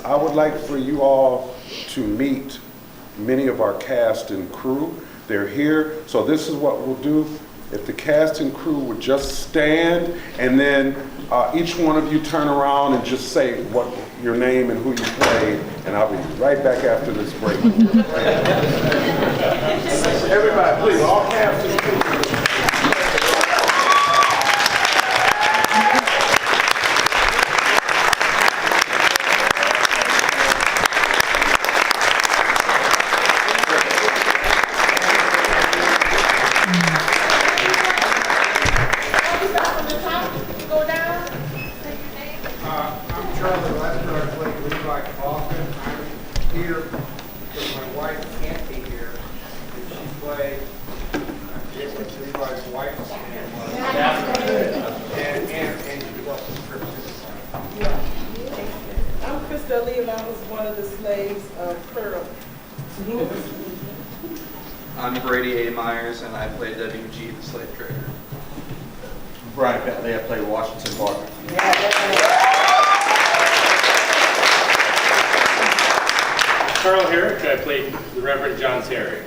I would like for you all to meet many of our cast and crew. They're here, so this is what we'll do. If the cast and crew would just stand, and then each one of you turn around and just say what your name and who you played, and I'll be right back after this break. Everybody, please, all cast and crew. I'm and I played WG, the slave trader. Brian Bentley, I played Washington Parker. Carl Herrick, I played the Reverend John Terry.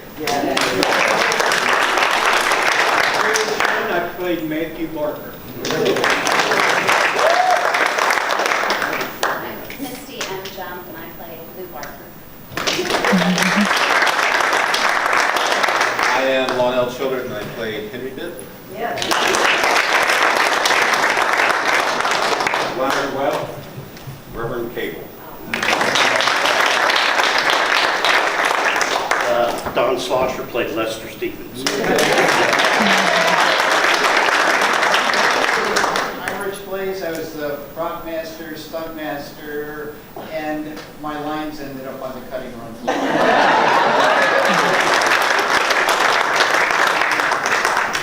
I played Matthew Barker. Misty M. Jump, and I played Lou Barker. I am Lionel Children, and I played Henry Bibb. Leonard Well. Reverend Cable. Don Slosher played Lester Stevens. I'm Rich Blaze. I was the prop master, stunt master, and my lines ended up on the cutting room floor.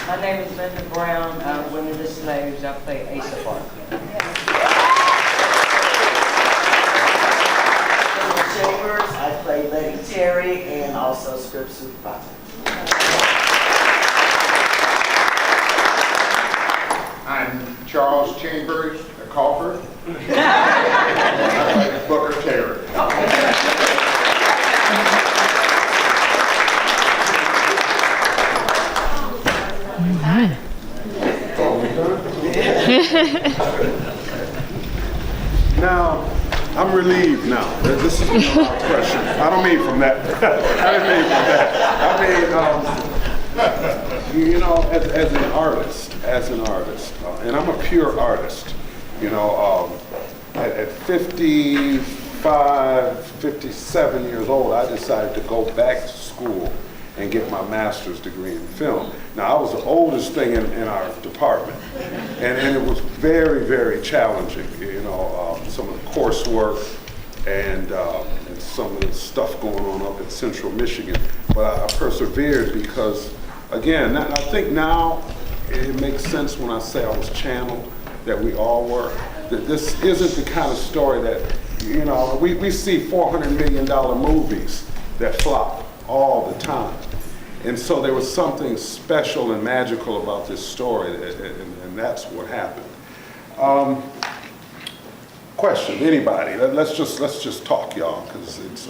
My name is Linda Brown. One of the slaves. I play Asa Barker. Chambers, I play Lady Terry and also script supervisor. I'm Charles Chambers, a Crawford. I play Booker Terry. Now, I'm relieved now. This is no pressure. I don't mean from that. I didn't mean from that. I mean, you know, as an artist, and I'm a pure artist, you know, at 55, 57 years old, I decided to go back to school and get my master's degree in film. Now, I was the oldest thing in our department, and it was very, very challenging, you know, some of the coursework and some of the stuff going on up in central Michigan. But I persevered because, again, I think now it makes sense when I say I was channeled, that we all were. That this isn't the kind of story that, you know, we see $400 million movies that flop all the time. And so there was something special and magical about this story, and that's what happened. Question, anybody? Let's just talk, y'all, because it's,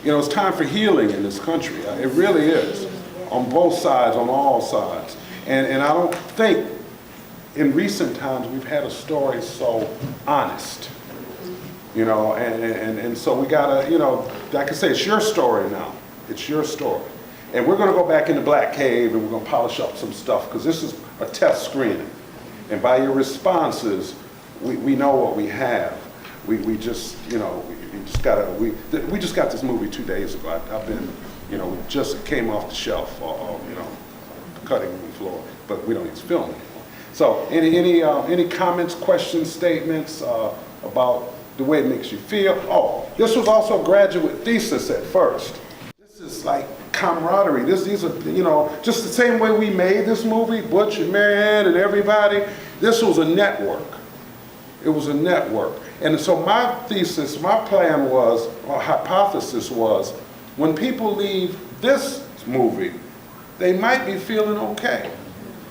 you know, it's time for healing in this country. It really is, on both sides, on all sides. And I don't think in recent times we've had a story so honest, you know, and so we gotta, you know, like I say, it's your story now. It's your story. And we're gonna go back in the Black Cave and we're gonna polish up some stuff, because this is a test screening. And by your responses, we know what we have. We just, you know, we just gotta, we just got this movie 2 days ago. I've been, you know, we just came off the shelf, you know, cutting room floor, but we don't need to film anymore. So any comments, questions, statements about the way it makes you feel? Oh, this was also a graduate thesis at first. This is like camaraderie. These are, you know, just the same way we made this movie, Butch and Marianne and everybody, this was a network. It was a network. And so my thesis, my plan was, or hypothesis was, when people leave this movie, they might be feeling okay.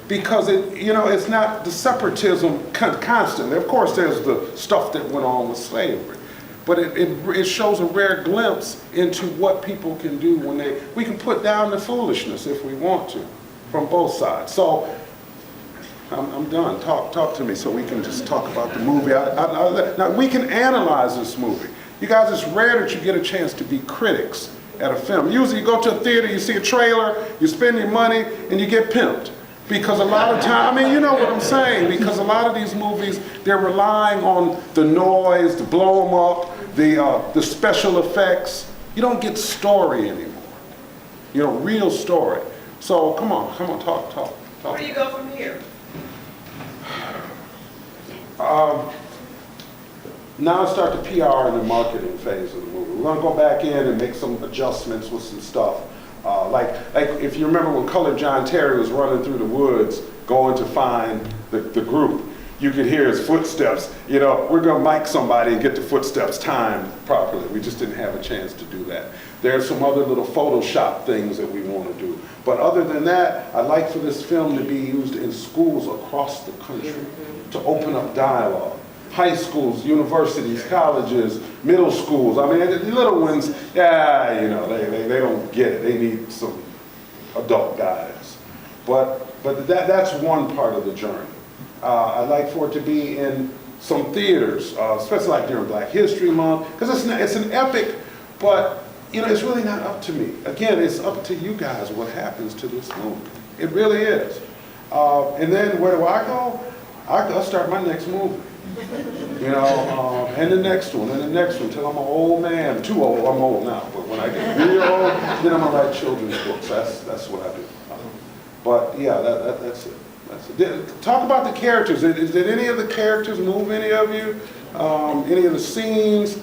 Because it, you know, it's not the separatism constantly. Of course, there's the stuff that went on with slavery. but it shows a rare glimpse into what people can do when we can put down the foolishness if we want to, from both sides. So, I'm done. Talk to me so we can just talk about the movie. Now, we can analyze this movie. You guys, it's rare that you get a chance to be critics at a film. Usually you go to a theater, you see a trailer, you spend your money, and you get pimped. Because a lot of time, I mean, you know what I'm saying, because a lot of these movies, they're relying on the noise, to blow them up, the special effects. You don't get story anymore. You know, real story. So come on, talk. Where do you go from here? Now I start the PR and the marketing phase of the movie. We're going to go back in and make some adjustments with some stuff. Like if you remember when Colored John Terry was running through the woods going to find the group, you could hear his footsteps. You know, we're going to mic somebody and get the footsteps timed properly. We just didn't have a chance to do that. There's some other little Photoshop things that we want to do. But other than that, I'd like for this film to be used in schools across the country to open up dialogue. High schools, universities, colleges, middle schools. I mean, the little ones, yeah, you know, they don't get it. They need some adult guidance. But that's one part of the journey. I'd like for it to be in some theaters, especially like during Black History Month, because it's an epic, but you know, it's really not up to me. Again, it's up to you guys what happens to this movie. It really is. And then where do I go? I'll start my next movie. You know, and the next one, till I'm an old man. Too old, I'm old now, but when I get real old, then I'm gonna write children's books. That's what I do. But yeah, that's it. Talk about the characters. Did any of the characters move any of you? Any of the scenes?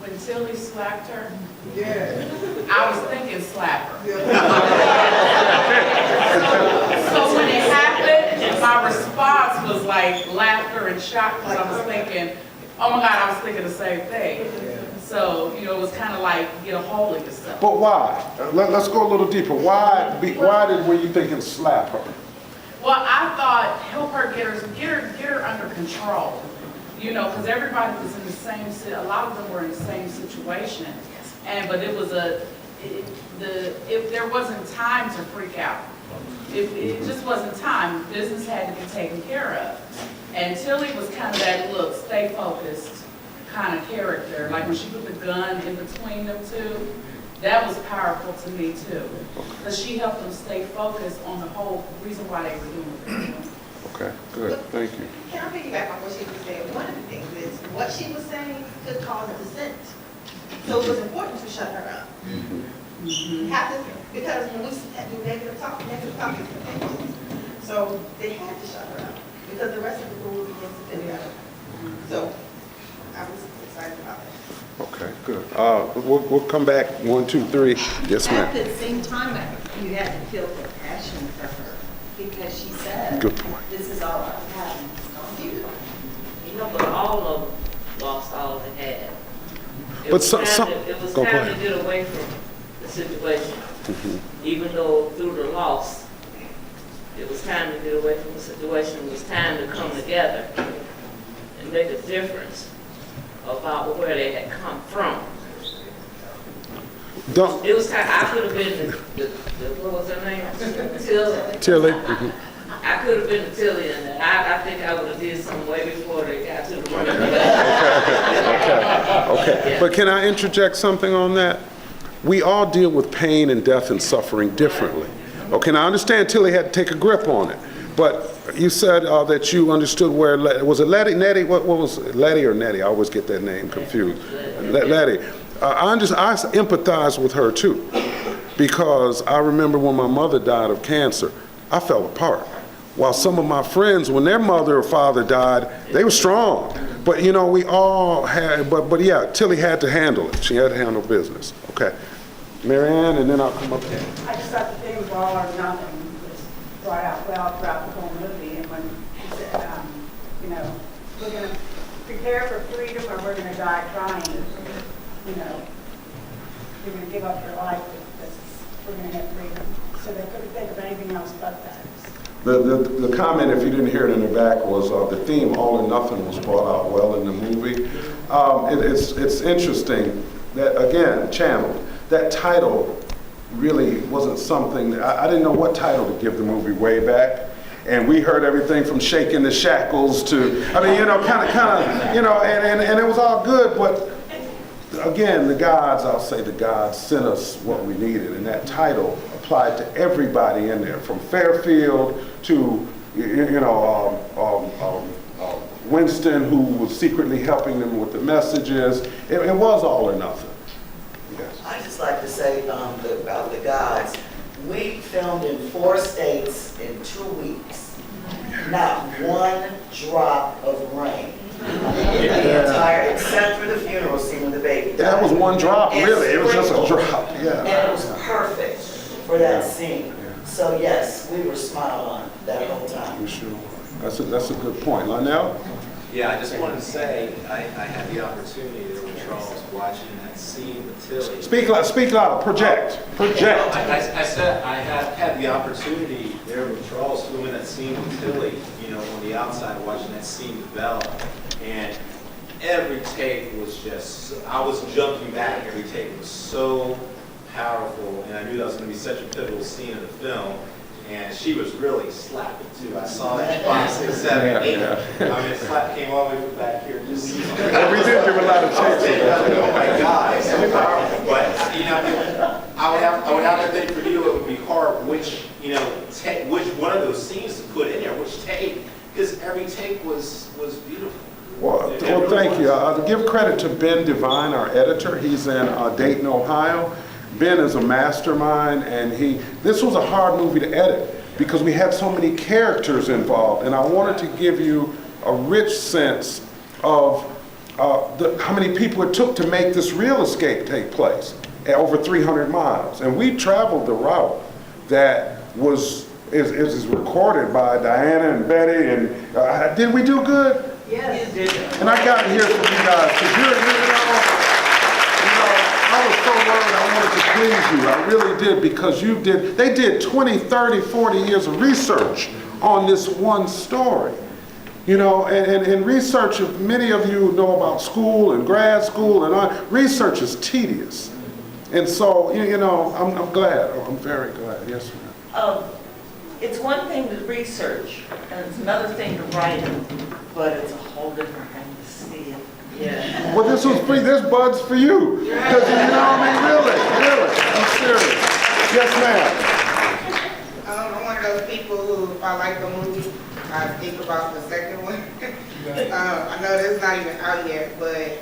When Tilly slapped her, Yeah. I was thinking slap her. So when it happened, my response was like laughter and shock because I was thinking, oh my God, I was thinking the same thing. So, you know, it was kind of like get a hold of yourself. But why? Let's go a little deeper. Why were you thinking slap her? Well, I thought help her get her under control. You know, because everybody was in the same, a lot of them were in the same situation. But it was if there wasn't time to freak out. It just wasn't time. Business had to be taken care of. And Tilly was kind of that look, stay focused kind of character. Like when she put the gun in between them two, that was powerful to me too. Because she helped them stay focused on the whole reason why they were doing it. Okay, good, thank you. Can I piggyback on what she was saying? One of the things is what she was saying could cause dissent. So it was important to shut her up. Have to, because when we do negative talking is contagious. So they had to shut her up because the rest of the group begins to figure out. So I was excited about that. Okay, good. We'll come back, 1, 2, 3. Yes, ma'am. At the same time, you had to feel compassion for her because she said, Good point. this is all I have and it's gone. You know, but all of them lost all they had. It But was time go to ahead. get away from the situation. Even though through the loss, it was time to get away from the situation. It was time to come together and make a difference about where they had come from. It was time. I could have been what was her name? Tilly. I could have been the Tilly in that. I think I would have did some way before they got to the money. Okay. But can I interject something on that? We all deal with pain and death and suffering differently. Okay, now I understand Tilly had to take a grip on it, but you said that you understood where, was it Letty, Nettie, what was it, Letty or Nettie? I always get that name confused. Letty. I empathize with her too, because I remember when my mother died of cancer, I fell apart. While some of my friends, when their mother or father died, they were strong. But you know, we all had, but yeah, Tilly had to handle it. She had to handle business. Okay. Mary Ann, and then I'll come up here. I just thought the thing was all or nothing was brought out well throughout the whole movie. And when he said, you know, we're going to prepare for freedom or we're going to die trying, you know, you're going to give up your life because we're going to have freedom. So they couldn't think of anything else but that. The comment, if you didn't hear it in the back, was the theme "All or Nothing" was brought out well in the movie. It's interesting that, again, channeled. That title really wasn't something that, I didn't know what title to give the movie way back. And we heard everything from Shaking the Shackles to, I mean, you know, kind of, you know, and it was all good, but again, the gods, I'll say the gods sent us what we needed, and that title applied to everybody in there, from Fairfield to, Winston, who was secretly helping them with the messages. It was all or nothing. Yes. I just like to say about the gods. We filmed in 4 states in 2 weeks. Not one drop of rain. The entire, except for the funeral scene with the baby. That was one drop, really. It was just a drop. Yeah. And it was perfect for that scene. So yes, we were smiled on that whole time. For sure. That's a good point. Lionel? Yeah, I just wanted to say, I had the opportunity there with Charles watching that scene with Tilly. Speak louder. Project. I said I had the opportunity there with Charles filming that scene with Tilly, you know, on the outside watching that scene develop. And every take was just, I was jumping back. Every take was so powerful. And I knew that was going to be such a pivotal scene in the film. And she was really slapping too. I saw that 5, 6, 7, 8. I mean, slap came all the way from back here. Just, we did give a lot of chances. Oh my God, it's so powerful. But you know, I would have to think for you it would be hard which which one of those scenes to put in there, which take, because every take was beautiful. Well, thank you. I'll give credit to Ben Devine, our editor. He's in Dayton, Ohio. Ben is a mastermind, and this was a hard movie to edit because we had so many characters involved, and I wanted to give you a rich sense of how many people it took to make this real escape take place at over 300 miles. And we traveled the route that is recorded by Diana and Betty, and did we do good? Yes. And I got to hear from you guys, because I was so worried I wanted to please you. I really did, because they did 20, 30, 40 years of research on this one story. You know, and research, many of you know about school and grad school, and research is tedious. And so, I'm glad. I'm very glad. Yes, ma'am. It's one thing to research, and it's another thing to write it, but it's a whole different thing to see it. Yeah. Well, this was free. There's buds for you. Because, really, I'm serious. Yes, ma'am. I'm one of those people who, if I like the movie, I think about the second one. I know that's not even out yet, but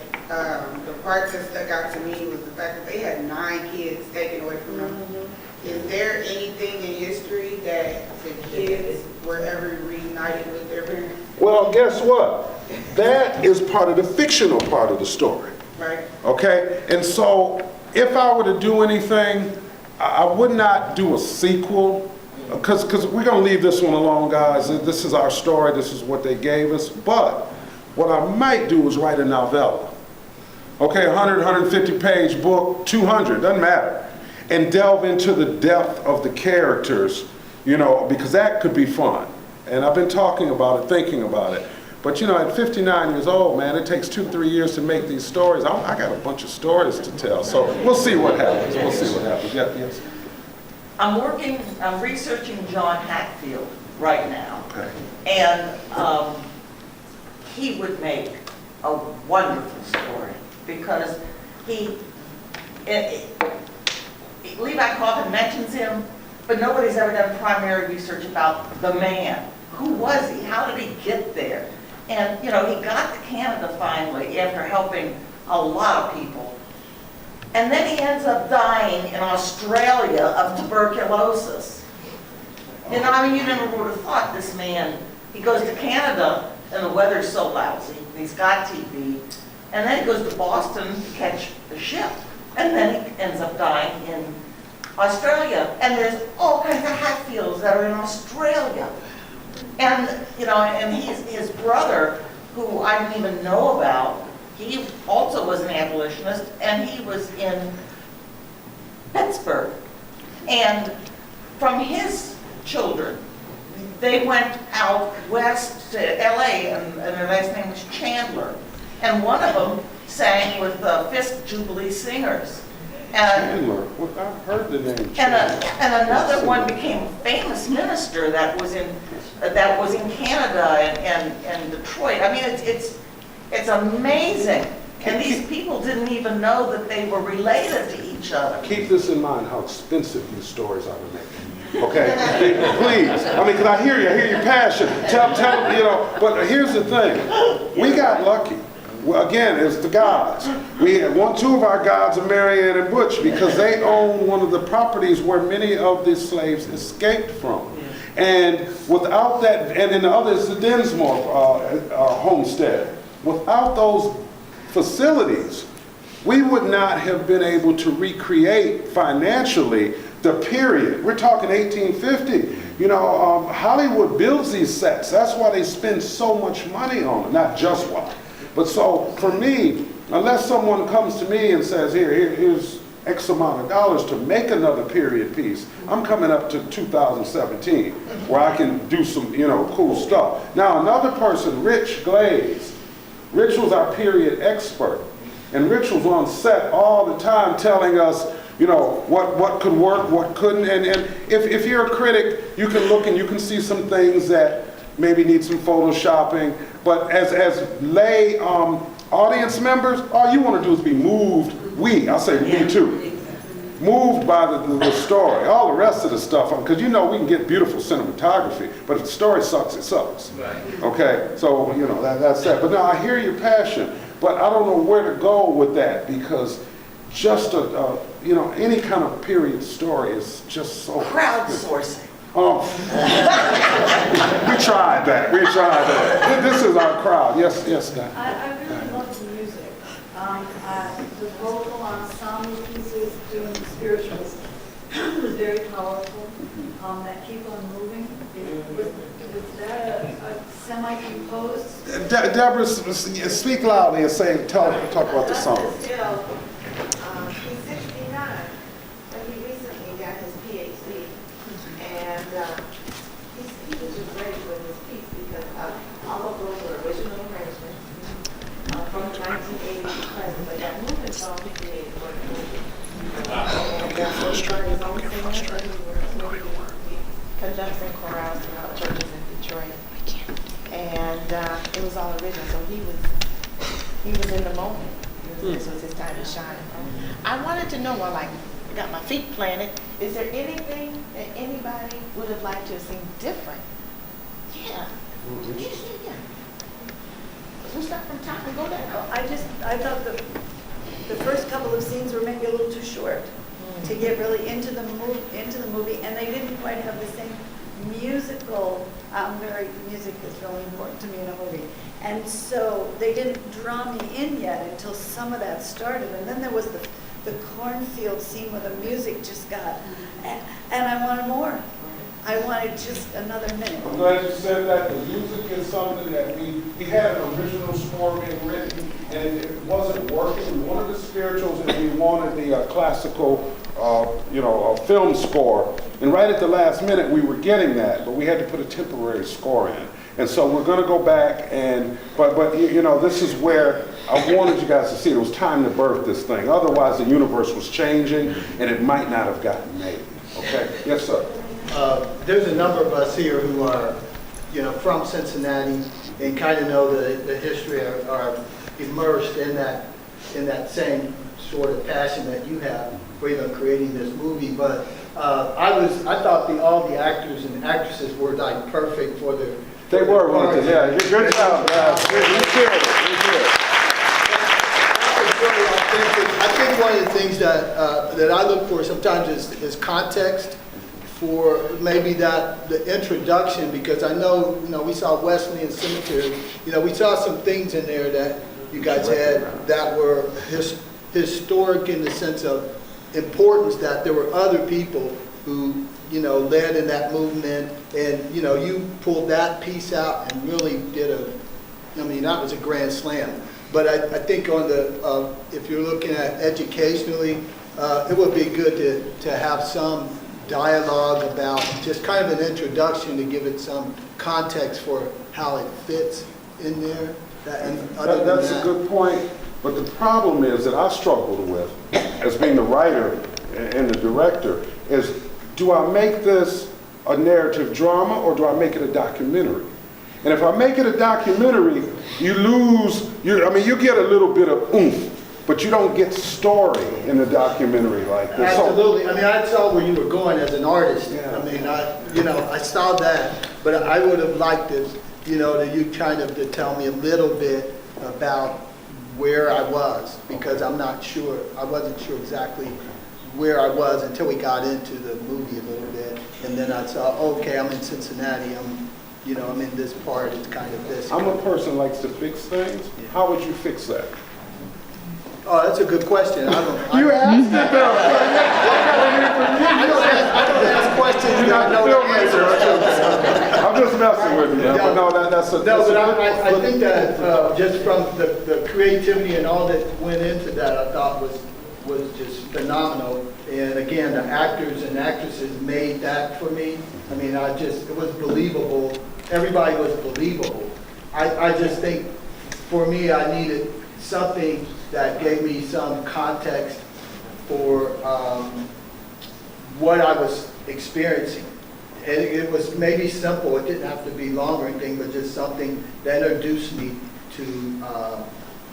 the part that stuck out to me was the fact that they had 9 kids taken away from them. Is there anything in history that the kids were ever reunited with their parents? Well, guess what? That is part of the fictional part of the story. Right. Okay? And so, if I were to do anything, I would not do a sequel, because we're going to leave this one alone, guys. This is our story. This is what they gave us. But what I might do is write a novella. Okay, 100, 150-page book, 200, doesn't matter. And delve into the depth of the characters, because that could be fun. And I've been talking about it, thinking about it. But at 59 years old, man, it takes 2-3 years to make these stories. I got a bunch of stories to tell. So we'll see what happens. Yeah, yes. I'm researching John Hatfield right now. Okay. And he would make a wonderful story because Levi Coffin mentions him, but nobody's ever done primary research about the man. Who was he? How did he get there? And, he got to Canada finally after helping a lot of people. And then he ends up dying in Australia of tuberculosis. You never would have thought this man, he goes to Canada and the weather's so lousy, and he's got TB, and then he goes to Boston to catch the ship. And then he ends up dying in Australia. And there's all kinds of Hatfields that are in Australia. And, and his brother, who I didn't even know about, he also was an abolitionist, and he was in Pittsburgh. And from his children, they went out west to LA, and their last name was Chandler. And one of them sang with the Fisk Jubilee Singers. Chandler, well, I've heard the name Chandler. And another one became a famous minister that was in Canada and Detroit. I mean, it's amazing. And these people didn't even know that they were related to each other. Keep this in mind, how expensive these stories are to make. Okay, please. I mean, because I hear your passion. Tell, you know. But here's the thing: we got lucky. Well, again, it's the gods. We had two of our gods are Marianne and Butch because they own one of the properties where many of the slaves escaped from. And without that, and then the other is the Dinsmore homestead. Without those facilities, we would not have been able to recreate financially the period. We're talking 1850. You know, Hollywood builds these sets. That's why they spend so much money on them, not just why. But so for me, unless someone comes to me and says, here's X amount of dollars to make another period piece, I'm coming up to 2017 where I can do some, you know, cool stuff. Now another person, Rich Glaze. Rich was our period expert. And Rich was on set all the time telling us, you know, what could work, what couldn't. And if you're a critic, you can look and you can see some things that maybe need some photoshopping. But as lay audience members, all you want to do is be moved. I say me too. Moved by the story. All the rest of the stuff, because you know we can get beautiful cinematography, but if the story sucks, it sucks. Right. Okay, so you know that's that. But now I hear your passion, but I don't know where to go with that because just you know, any kind of period story is just so crowdsourcing. Oh, we tried that. This is our crowd. Yes, Dan. I really love the music. The vocal ensemble pieces doing the spirituals was very powerful. That Keep On Moving, was that a semi-composed? Deborah, speak loudly and talk about the song. He's 69, but he recently got his PhD, and he was just ready with his piece because all of those were original arrangements from the 1980s to present, but that movement song he created for the movie. And he started his own singer everywhere. He conducts in chorales throughout churches in Detroit. And it was all original, so he was in the moment. This was his time to shine. I wanted to know, while I got my feet planted, is there anything that anybody would have liked to have seen different? Yeah. Yeah. We'll start from top and go down. I thought the first couple of scenes were maybe a little too short to get really into the movie, and they didn't quite have the same musical. Music is really important to me in a movie, and so they didn't draw me in yet until some of that started, and then there was the cornfield scene where the music just got, and I wanted more. I wanted just another minute. I'm glad you said that. The music is something that we had an original score being written, and it wasn't working. We wanted the spirituals, and we wanted the classical, film score. And right at the last minute, we were getting that, but we had to put a temporary score in. And so we're going to go back but you know, this is where I wanted you guys to see it. It was time to birth this thing. Otherwise, the universe was changing, and it might not have gotten made. Okay? Yes, sir. There's a number of us here who are, from Cincinnati and kind of know the history, are immersed in that same sort of passion that you have for creating this movie. But I thought all the actors and actresses were like perfect for the. They were, weren't they? Yeah, good job, guys. We did it. I think one of the things that I look for sometimes is context for maybe the introduction, because I know, we saw Wesleyan Cemetery, we saw some things in there that you guys had that were historic in the sense of importance, that there were other people who, led in that movement, and, you pulled that piece out and really did that was a grand slam. But I think on if you're looking at educationally, it would be good to have some dialogue about, just kind of an introduction to give it some context for how it fits in there. That's a good point, but the problem is that I struggled with, as being the writer and the director, is do I make this a narrative drama or do I make it a documentary? And if I make it a documentary, you lose, you get a little bit of oomph, but you don't get story in a documentary like this. Absolutely. I mean, I saw where you were going as an artist. Yeah. I mean, I saw that, but I would have liked it, that you kind of to tell me a little bit about where I was, because I wasn't sure exactly where I was until we got into the movie a little bit, and then I saw, okay, I'm in Cincinnati, I'm in this part, it's kind of this. I'm a person who likes to fix things. How would you fix that? Oh, that's a good question. I don't asked it though. I don't ask questions. You're not the filmmaker. I'm just messing with you. But no, that's a. No, but I think that just from the creativity and all that went into that, I thought was just phenomenal. And again, the actors and actresses made that for me. I mean, it was believable. Everybody was believable. I just think for me, I needed something that gave me some context for what I was experiencing. And it was maybe simple, it didn't have to be long or anything, but just something that introduced me to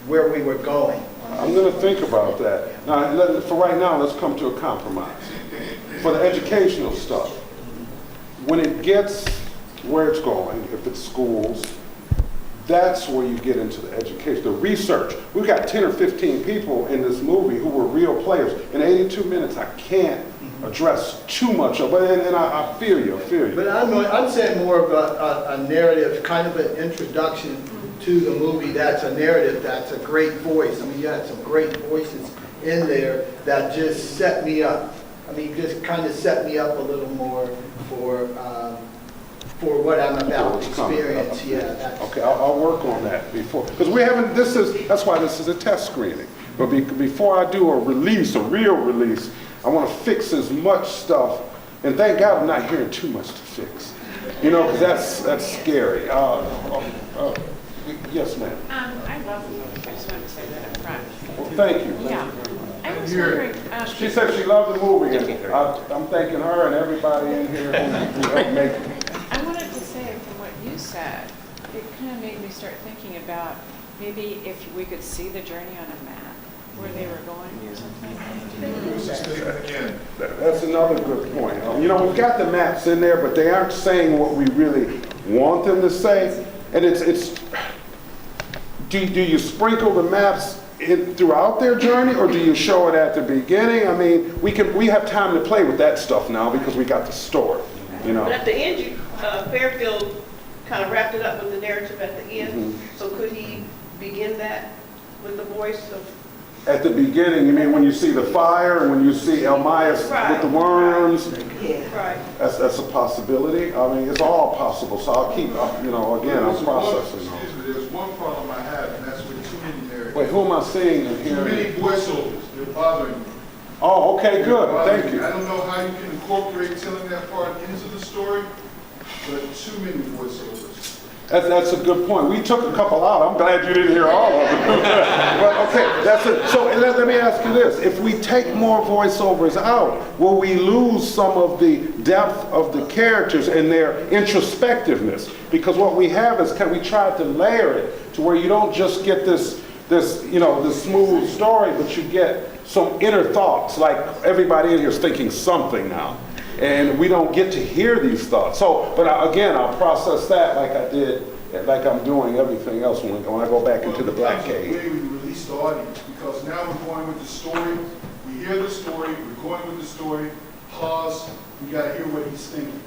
where we were going. I'm going to think about that. Now, for right now, let's come to a compromise. For the educational stuff, when it gets where it's going, if it's schools, that's where you get into the education, the research. We've got 10 or 15 people in this movie who were real players. In 82 minutes, I can't address too much of it, and I feel you. But I'm saying more of a narrative, kind of an introduction to the movie that's a narrative, that's a great voice. I mean, you had some great voices in there that just set me up. I mean, just kind of set me up a little more for what I'm about to experience. Yeah. Okay, I'll work on that before, because we haven't. That's why this is a test screening. But before I do a real release, I want to fix as much stuff. And thank God I'm not hearing too much to fix. Because that's scary. Yes, ma'am. I love the movie. I just wanted to say that up front. Well, thank you. Yeah. I was wondering. She said she loved the movie, and I'm thanking her and everybody in here who helped make it. I wanted to say from what you said, it kind of made me start thinking about maybe if we could see the journey on a map where they were going or something. That's another good point. We've got the maps in there, but they aren't saying what we really want them to say. And do you sprinkle the maps throughout their journey, or do you show it at the beginning? I mean, we have time to play with that stuff now because we got the story. But at the end, Fairfield kind of wrapped it up with the narrative at the end. Mm-hmm. So could he begin that with the voice of? At the beginning, you mean when you see the fire and when you see Elmias with the worms? Yeah. Right. That's a possibility. I mean, it's all possible. So I'll keep, again, I'm processing. There's one problem I have, and that's with too many narratives. Wait, who am I seeing and hearing? Too many voiceovers. They're bothering me. Oh, okay, good. Thank you. I don't know how you can incorporate telling that part into the story, but too many voiceovers. That's a good point. We took a couple out. I'm glad you didn't hear all of them. But okay, that's it. So let me ask you this. If we take more voiceovers out, will we lose some of the depth of the characters and their introspectiveness? Because what we have is we tried to layer it to where you don't just get this smooth story, but you get some inner thoughts, like everybody in here is thinking something now. And we don't get to hear these thoughts. But again, I'll process that like I did, like I'm doing everything else when I go back into the black cave. The way we release the audience, because now we're going with the story. We hear the story. We're going with the story. Pause. We got to hear what he's thinking.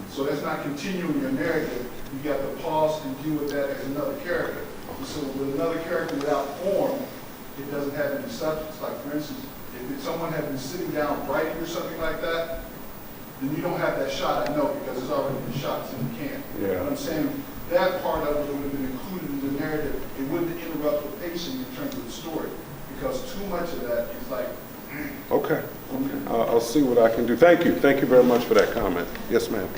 So that's not continuing your narrative. You got to pause and deal with that as another character. So with another character without form, it doesn't have any substance. Like for instance, if someone had been sitting down writing or something like that, then you don't have that shot, I know, because it's already been shot, so you can't. Yeah. But I'm saying that part of it would have been included in the narrative. It wouldn't interrupt the pacing in terms of the story, because too much of that is like Okay. I'll see what I can do. Thank you very much for that comment. Yes, ma'am.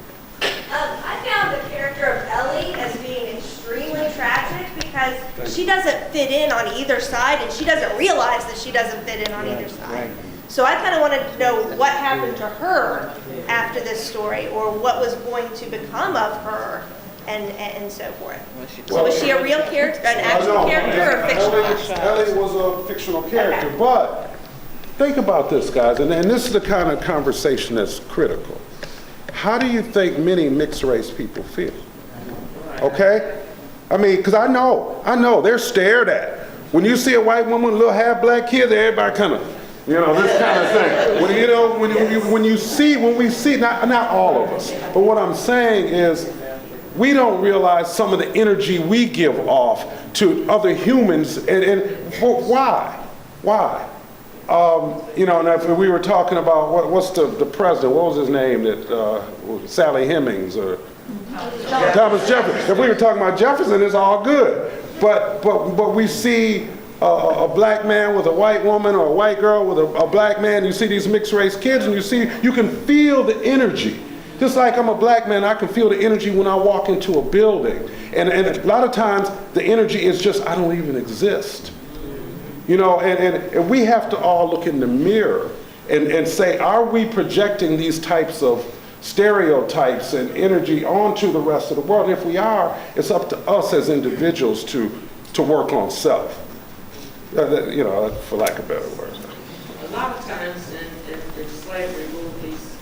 I found the character of Ellie as being extremely tragic because she doesn't fit in on either side, and she doesn't realize that she doesn't fit in on either side. So I kind of wanted to know what happened to her after this story, or what was going to become of her, and so forth. So was she a real character, an actual character, or a fictional? Ellie was a fictional character, but think about this, guys, and this is the kind of conversation that's critical. How do you think many mixed race people feel? Okay? I mean, because I know, they're stared at. When you see a white woman, a little half-black kid, everybody kind of, this kind of thing. When we see, not all of us, but what I'm saying is, we don't realize some of the energy we give off to other humans, and why? Why? And if we were talking about what's the president? What was his name? Sally Hemings or Thomas Jefferson. If we were talking about Jefferson, it's all good. But we see a black man with a white woman, or a white girl with a black man. You see these mixed race kids, and you can feel the energy. Just like I'm a black man, I can feel the energy when I walk into a building. And a lot of times the energy is just, I don't even exist. And we have to all look in the mirror and say, are we projecting these types of stereotypes and energy onto the rest of the world? And if we are, it's up to us as individuals to work on self. For lack of better words. A lot of times in slavery movies,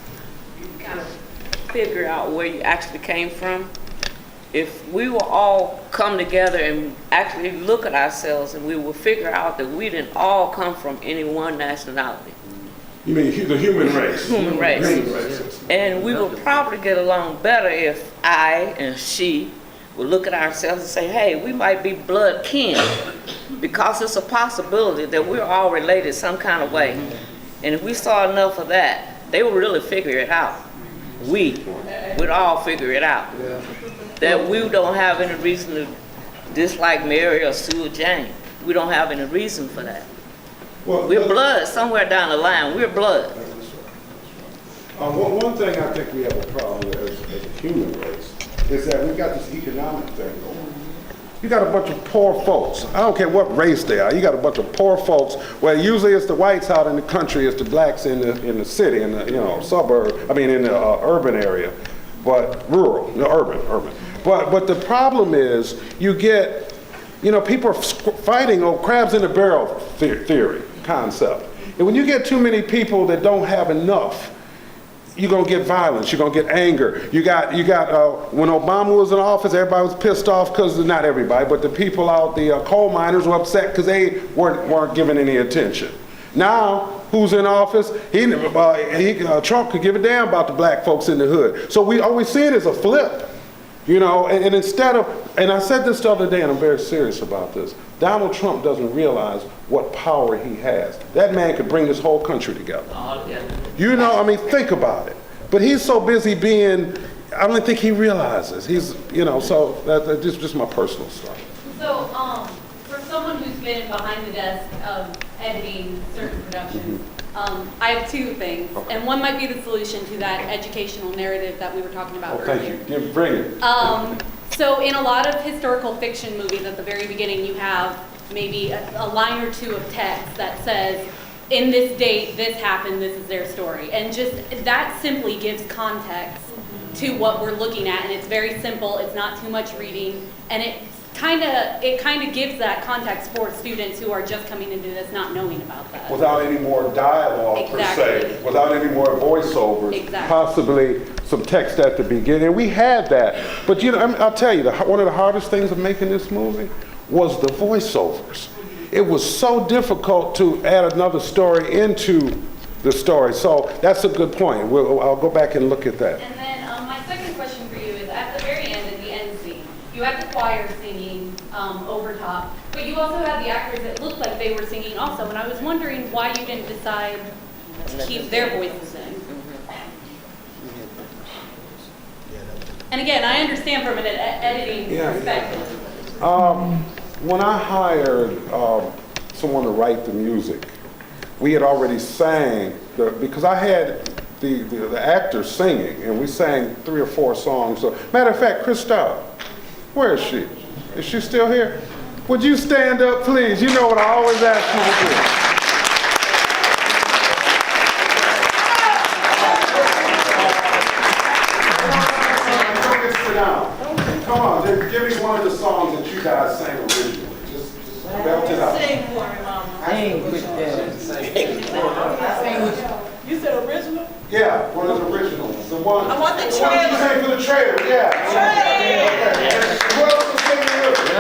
you kind of figure out where you actually came from. If we will all come together and actually look at ourselves, and we will figure out that we didn't all come from any one nationality. You mean the human race? Human race. Human race. And we will probably get along better if I and she will look at ourselves and say, hey, we might be blood kin, because it's a possibility that we're all related some kind of way. And if we saw enough of that, they will really figure it out. We'd all figure it out. That we don't have any reason to dislike Mary or Sue or Jane. We don't have any reason for that. We're blood somewhere down the line. We're blood. One thing I think we have a problem with as a human race is that we've got this economic thing going on. You got a bunch of poor folks. I don't care what race they are. You got a bunch of poor folks where usually it's the whites out in the country, it's the blacks in the city, in the suburb. I mean in the urban area, but rural, urban. But the problem is you get, people are fighting over crabs in the barrel theory concept. And when you get too many people that don't have enough, you're gonna get violence, you're gonna get anger. You got when Obama was in office, everybody was pissed off because, not everybody, but the people out, the coal miners were upset because they weren't given any attention. Now, who's in office? Trump could give a damn about the black folks in the hood. So we always see it as a flip, and instead of, and I said this the other day, and I'm very serious about this, Donald Trump doesn't realize what power he has. That man could bring this whole country together. Think about it. But he's so busy being, I don't think he realizes. He's, so that's just my personal stuff. So, for someone who's been behind the desk of editing certain productions, I have two things, and one might be the solution to that educational narrative that we were talking about earlier. Thank you. Bring it. So in a lot of historical fiction movies, at the very beginning, you have maybe a line or two of text that says, in this date, this happened, this is their story. And just that simply gives context to what we're looking at, and it's very simple, it's not too much reading, and it kind of gives that context for students who are just coming into this not knowing about that. Without any more dialogue per se, without any more voiceovers, possibly some text at the beginning. And we had that, but I'll tell you, one of the hardest things of making this movie was the voiceovers. It was so difficult to add another story into the story. So that's a good point. I'll go back and look at that. And then my second question for you is, at the very end, at the end scene, you had the choir singing over top, but you also had the actors that looked like they were singing also, and I was wondering why you didn't decide to keep their voices in. And again, I understand from an editing perspective. When I hired someone to write the music, we had already sang, because I had the actors singing, and we sang 3 or 4 songs. So, matter of fact, Christelle, where is she? Is she still here? Would you stand up, please? You know what I always ask you to do. Sit down. Come on, give me one of the songs that you guys sang originally. Just belt it out. Sing for me, mama. You said original? Yeah, one of the original ones. The one. I want the one you trailer. sang for the trailer, yeah. Trailer. Who else was singing with you?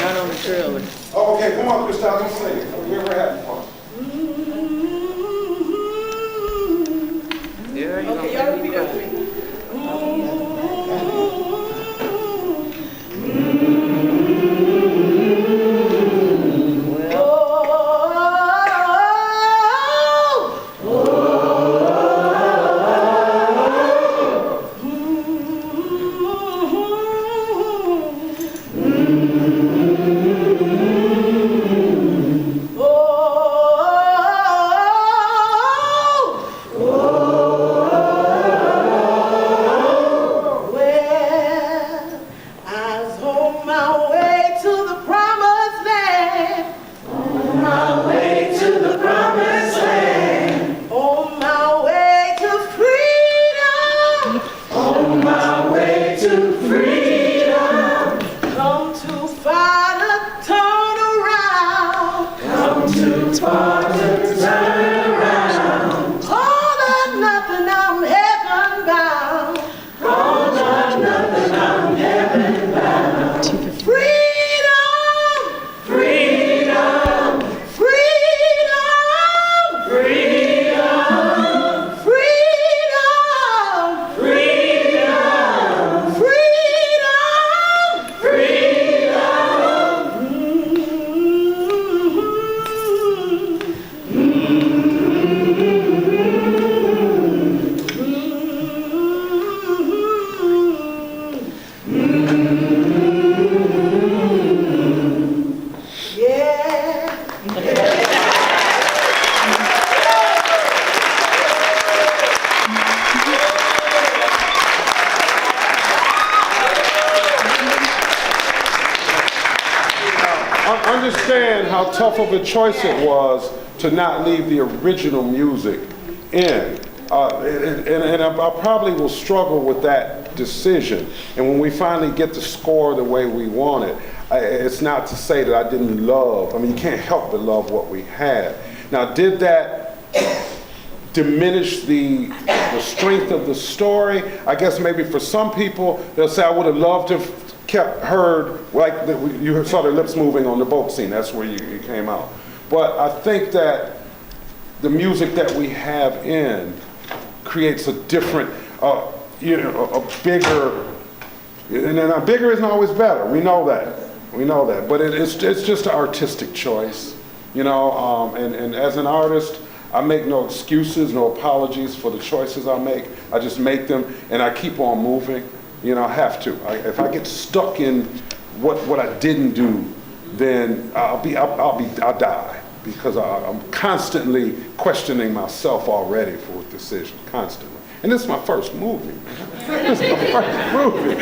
Not on the trailer. Oh, okay, come on, Christelle, don't sing it. We're having fun. Yeah, Okay, y'all repeat after me. Understand how tough of a choice it was to not leave the original music in. And I probably will struggle with that decision. And when we finally get the score the way we want it, it's not to say that I didn't love, I mean, you can't help but love what we had. Now, did that diminish the strength of the story? I guess maybe for some people, they'll say, I would have loved to have heard, like you saw their lips moving on the boat scene, that's where you came out. But I think that the music that we have in creates a different, a bigger, and then a bigger isn't always better, we know that, but it's just an artistic choice, and as an artist, I make no excuses, no apologies for the choices I make. I just make them and I keep on moving. I have to. If I get stuck in what I didn't do, then I'll die, because I'm constantly questioning myself already for a decision, constantly. And this is my first movie. This is my first movie.